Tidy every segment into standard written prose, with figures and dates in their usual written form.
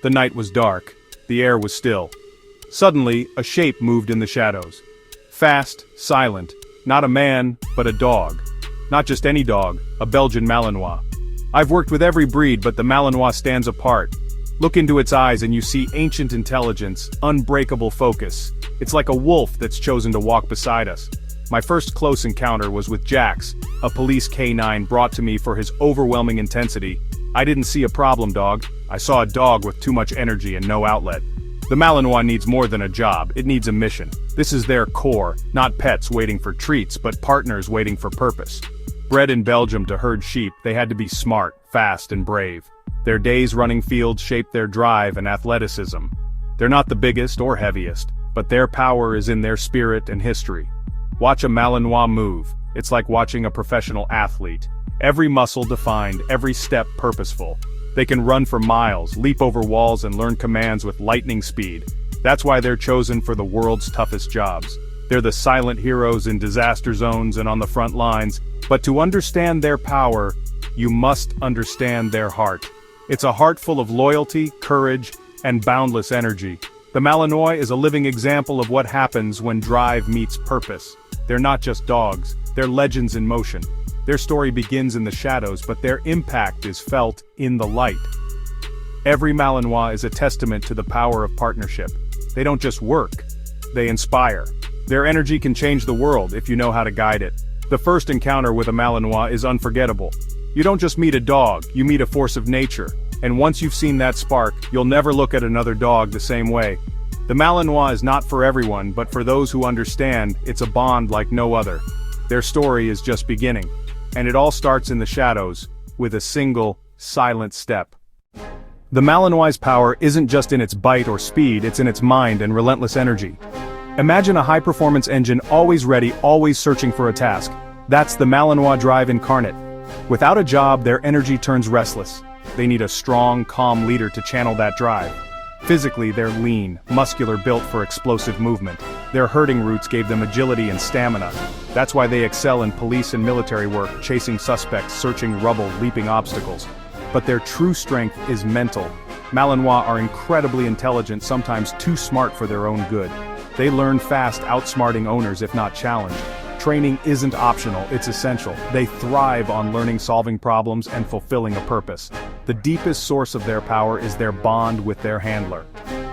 The night was dark. The air was still. Suddenly, a shape moved in the shadows. Fast, silent. Not a man, but a dog. Not just any dog, a Belgian Malinois. I've worked with every breed, but the Malinois stands apart. Look into its eyes and you see ancient intelligence, unbreakable focus. It's like a wolf that's chosen to walk beside us. My first close encounter was with Jax, a police canine brought to me for his overwhelming intensity. I didn't see a problem dog. I saw a dog with too much energy and no outlet. The Malinois needs more than a job, it needs a mission. This is their core, not pets waiting for treats, but partners waiting for purpose. Bred in Belgium to herd sheep, they had to be smart, fast, and brave. Their days running fields shaped their drive and athleticism. They're not the biggest or heaviest, but their power is in their spirit and history. Watch a Malinois move. It's like watching a professional athlete. Every muscle defined, every step purposeful. They can run for miles, leap over walls, and learn commands with lightning speed. That's why they're chosen for the world's toughest jobs. They're the silent heroes in disaster zones and on the front lines, but to understand their power, you must understand their heart. It's a heart full of loyalty, courage, and boundless energy. The Malinois is a living example of what happens when drive meets purpose. They're not just dogs, they're legends in motion. Their story begins in the shadows, but their impact is felt in the light. Every Malinois is a testament to the power of partnership. They don't just work, they inspire. Their energy can change the world if you know how to guide it. The first encounter with a Malinois is unforgettable. You don't just meet a dog, you meet a force of nature. And once you've seen that spark, you'll never look at another dog the same way. The Malinois is not for everyone, but for those who understand, it's a bond like no other. Their story is just beginning. And it all starts in the shadows, with a single, silent step. The Malinois' power isn't just in its bite or speed, it's in its mind and relentless energy. Imagine a high-performance engine always ready, always searching for a task. That's the Malinois drive incarnate. Without a job, their energy turns restless. They need a strong, calm leader to channel that drive. Physically, they're lean, muscular, built for explosive movement. Their herding roots gave them agility and stamina. That's why they excel in police and military work, chasing suspects, searching rubble, leaping obstacles. But their true strength is mental. Malinois are incredibly intelligent, sometimes too smart for their own good. They learn fast, outsmarting owners if not challenged. Training isn't optional, it's essential. They thrive on learning, solving problems, and fulfilling a purpose. The deepest source of their power is their bond with their handler.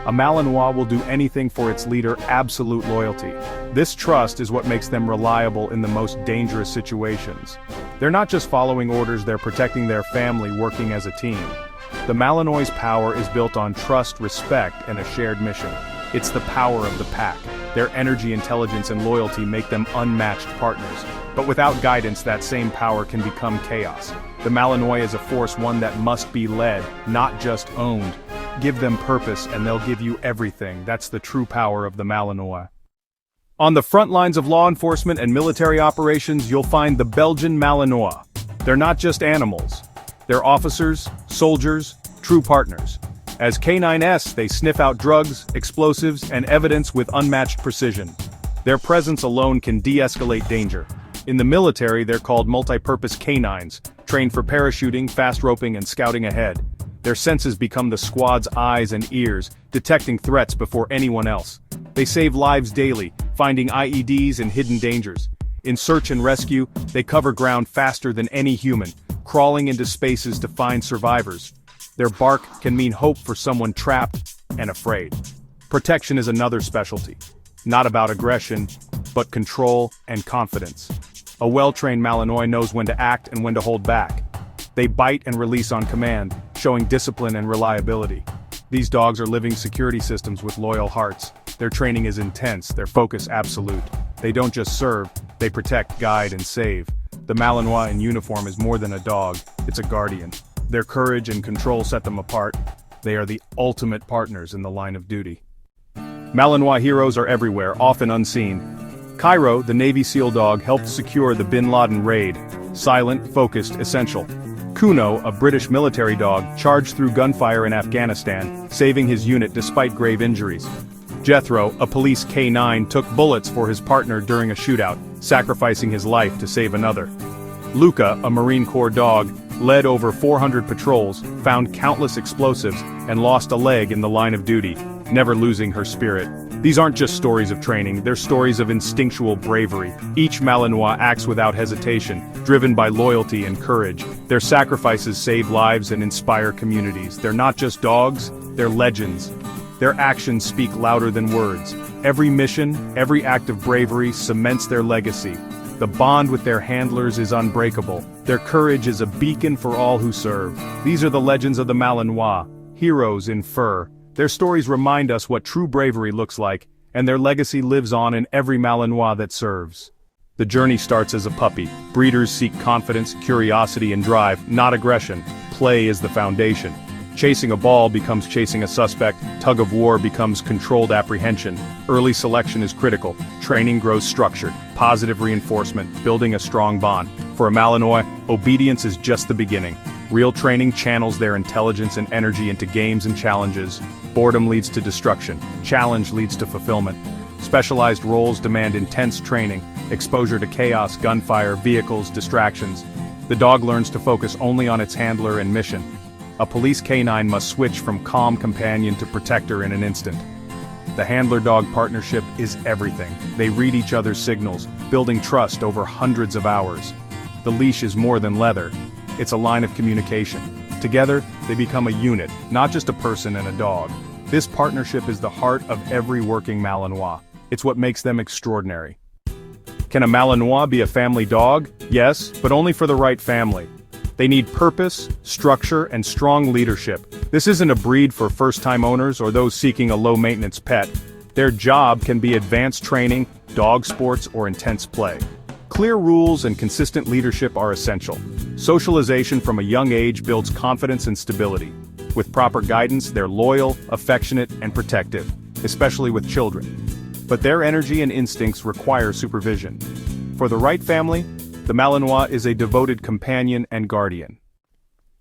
A Malinois will do anything for its leader, absolute loyalty. This trust is what makes them reliable in the most dangerous situations. They're not just following orders, they're protecting their family, working as a team. The Malinois' power is built on trust, respect, and a shared mission. It's the power of the pack. Their energy, intelligence, and loyalty make them unmatched partners. But without guidance, that same power can become chaos. The Malinois is a force, one that must be led, not just owned. Give them purpose and they'll give you everything. That's the true power of the Malinois. On the front lines of law enforcement and military operations, you'll find the Belgian Malinois. They're not just animals. They're officers, soldiers, true partners. As K9S, they sniff out drugs, explosives, and evidence with unmatched precision. Their presence alone can de-escalate danger. In the military, they're called multi-purpose canines, trained for parachuting, fast roping, and scouting ahead. Their senses become the squad's eyes and ears, detecting threats before anyone else. They save lives daily, finding IEDs and hidden dangers. In search and rescue, they cover ground faster than any human, crawling into spaces to find survivors. Their bark can mean hope for someone trapped and afraid. Protection is another specialty. Not about aggression, but control and confidence. A well-trained Malinois knows when to act and when to hold back. They bite and release on command, showing discipline and reliability. These dogs are living security systems with loyal hearts. Their training is intense, their focus absolute. They don't just serve, they protect, guide, and save. The Malinois in uniform is more than a dog, it's a guardian. Their courage and control set them apart. They are the ultimate partners in the line of duty. Malinois heroes are everywhere, often unseen. Cairo, the Navy SEAL dog, helped secure the Bin Laden raid. Silent, focused, essential. Kuno, a British military dog, charged through gunfire in Afghanistan, saving his unit despite grave injuries. Jethro, a police K9, took bullets for his partner during a shootout, sacrificing his life to save another. Luca, a Marine Corps dog, led over 400 patrols, found countless explosives, and lost a leg in the line of duty, never losing her spirit. These aren't just stories of training, they're stories of instinctual bravery. Each Malinois acts without hesitation, driven by loyalty and courage. Their sacrifices save lives and inspire communities. They're not just dogs, they're legends. Their actions speak louder than words. Every mission, every act of bravery cements their legacy. The bond with their handlers is unbreakable. Their courage is a beacon for all who serve. These are the legends of the Malinois, heroes in fur. Their stories remind us what true bravery looks like, and their legacy lives on in every Malinois that serves. The journey starts as a puppy. Breeders seek confidence, curiosity, and drive, not aggression. Play is the foundation. Chasing a ball becomes chasing a suspect, tug-of-war becomes controlled apprehension. Early selection is critical, training grows structured, positive reinforcement, building a strong bond. For a Malinois, obedience is just the beginning. Real training channels their intelligence and energy into games and challenges. Boredom leads to destruction, challenge leads to fulfillment. Specialized roles demand intense training, exposure to chaos, gunfire, vehicles, distractions. The dog learns to focus only on its handler and mission. A police canine must switch from calm companion to protector in an instant. The handler-dog partnership is everything. They read each other's signals, building trust over hundreds of hours. The leash is more than leather. It's a line of communication. Together, they become a unit, not just a person and a dog. This partnership is the heart of every working Malinois. It's what makes them extraordinary. Can a Malinois be a family dog? Yes, but only for the right family. They need purpose, structure, and strong leadership. This isn't a breed for first-time owners or those seeking a low-maintenance pet. Their job can be advanced training, dog sports, or intense play. Clear rules and consistent leadership are essential. Socialization from a young age builds confidence and stability. With proper guidance, they're loyal, affectionate, and protective, especially with children. But their energy and instincts require supervision. For the right family, the Malinois is a devoted companion and guardian.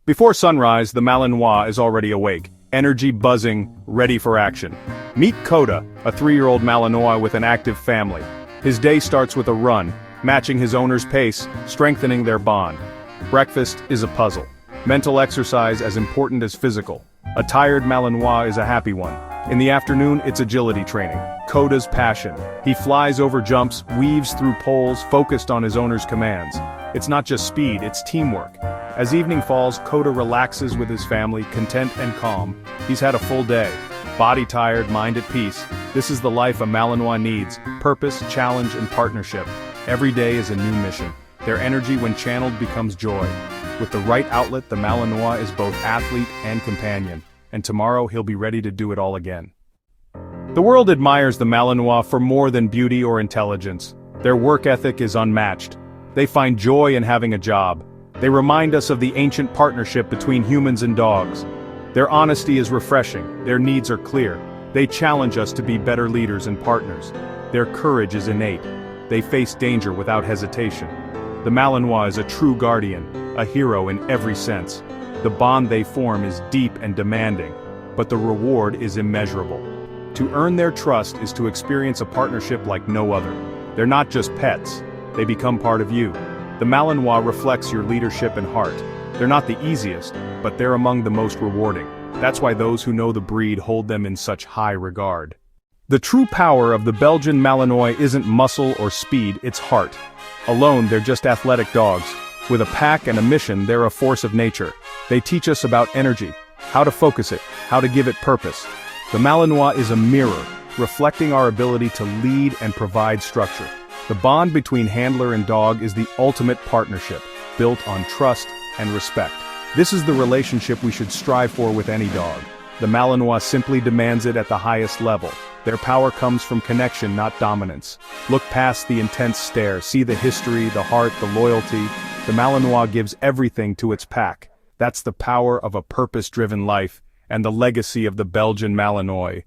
Before sunrise, the Malinois is already awake, energy buzzing, ready for action. Meet Coda, a 3-year-old Malinois with an active family. His day starts with a run, matching his owner's pace, strengthening their bond. Breakfast is a puzzle. Mental exercise as important as physical. A tired Malinois is a happy one. In the afternoon, it's agility training. Coda's passion. He flies over jumps, weaves through poles, focused on his owner's commands. It's not just speed, it's teamwork. As evening falls, Coda relaxes with his family, content and calm. He's had a full day. Body tired, mind at peace. This is the life a Malinois needs. Purpose, challenge, and partnership. Every day is a new mission. Their energy when channeled becomes joy. With the right outlet, the Malinois is both athlete and companion. And tomorrow he'll be ready to do it all again. The world admires the Malinois for more than beauty or intelligence. Their work ethic is unmatched. They find joy in having a job. They remind us of the ancient partnership between humans and dogs. Their honesty is refreshing, their needs are clear. They challenge us to be better leaders and partners. Their courage is innate. They face danger without hesitation. The Malinois is a true guardian, a hero in every sense. The bond they form is deep and demanding, but the reward is immeasurable. To earn their trust is to experience a partnership like no other. They're not just pets, they become part of you. The Malinois reflects your leadership and heart. They're not the easiest, but they're among the most rewarding. That's why those who know the breed hold them in such high regard. The true power of the Belgian Malinois isn't muscle or speed, it's heart. Alone, they're just athletic dogs. With a pack and a mission, they're a force of nature. They teach us about energy, how to focus it, how to give it purpose. The Malinois is a mirror, reflecting our ability to lead and provide structure. The bond between handler and dog is the ultimate partnership, built on trust and respect. This is the relationship we should strive for with any dog. The Malinois simply demands it at the highest level. Their power comes from connection, not dominance. Look past the intense stare, see the history, the heart, the loyalty. The Malinois gives everything to its pack. That's the power of a purpose-driven life, and the legacy of the Belgian Malinois.